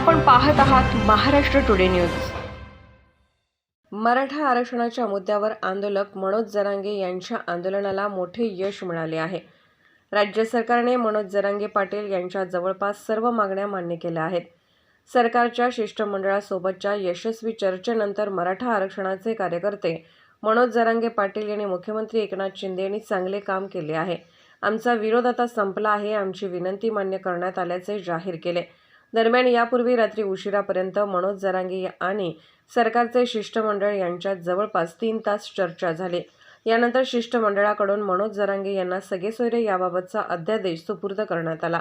आपण पाहत आहात महाराष्ट्र टुडे न्यूज। मराठा आरक्षणाच्या मुद्द्यावर आंदोलक मनोज जरांगे यांच्या आंदोलनाला मोठे यश मिळाले आहे। राज्य सरकारने मनोज जरांगे पाटील यांच्या जवळपास सर्व मागण्या मान्य केल्या आहेत। सरकारच्या शिष्टमंडळासोबतच्या यशस्वी चर्चेनंतर मराठा आरक्षणाचे कार्यकर्ते मनोज जरांगे पाटील यांनी मुख्यमंत्री एकनाथ शिंदे यांनी चांगले काम केले आहे। आमचा विरोध आता संपला आहे, आमची विनंती मान्य करण्यात आल्याचे जाहीर केले। दरम्यान यापूर्वी रात्री उशिरापर्यंत मनोज जरांगे आणि सरकारचे शिष्टमंडळ यांच्यात जवळपास 3 तास चर्चा झाली। यानंतर शिष्टमंडळाकडून मनोज जरांगे यांना सगेसोयरे याबाबतचा अध्यादेश सुपूर्द करण्यात आला।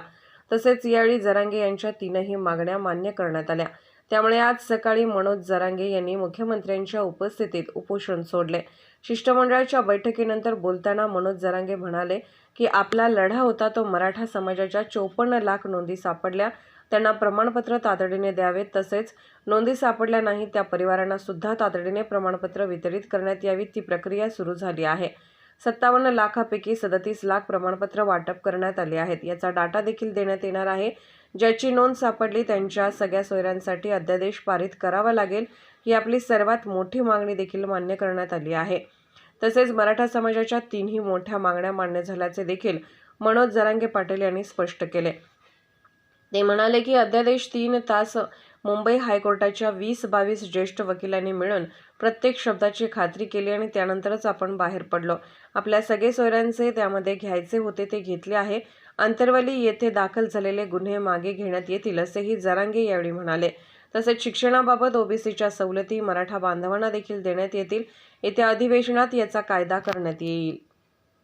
तसेच यावेळी जरांगे यांच्या 3ही मागण्या मान्य करण्यात आल्या। त्यामुळे आज सकाळी मनोज जरांगे यांनी मुख्यमंत्र्यांच्या उपस्थितीत उपोषण सोडले। शिष्टमंडळाच्या बैठकीनंतर बोलताना मनोज जरांगे म्हणाले की आपला लढा होता तो मराठा समाजाच्या 54 लाख नोंदी सापडल्या, त्यांना प्रमाणपत्र तातडीने द्यावेत, तसेच नोंदी सापडल्या नाही त्या परिवारांना सुद्धा तातडीने प्रमाणपत्र वितरित करण्यात यावी, ती प्रक्रिया सुरू झाली आहे। 57 लाखापैकी 37 लाख प्रमाणपत्र वाटप करण्यात आले आहेत। याचा डाटा देखील देण्यात येणार आहे। ज्याची नोंद सापडली त्यांच्या सगळ्या सोयऱ्यांसाठी अध्यादेश पारित करावा लागेल, ही आपली सर्वात मोठी मागणी देखील मान्य करण्यात आली आहे। तसेच मराठा समाजाच्या 3ही मोठ्या मागण्या मान्य झाल्याचे देखील मनोज जरांगे पाटील यांनी स्पष्ट केले। ते म्हणाले की अध्यादेश 3 तास मुंबई हायकोर्टाच्या 20-22 ज्येष्ठ वकिलांनी मिळून प्रत्येक शब्दाची खात्री केली आणि त्यानंतरच आपण बाहेर पडलो। आपल्या सगळे सोयऱ्यांचे त्यामध्ये घ्यायचे होते ते घेतले आहे। अंतरवली येथे दाखल झालेले गुन्हे मागे घेण्यात येतील असेही जरांगे यावेळी म्हणाले। तसेच शिक्षणाबाबत ओबीसीच्या सवलती मराठा बांधवांना देखील देण्यात येतील। येत्या अधिवेशनात याचा कायदा करण्यात येईल।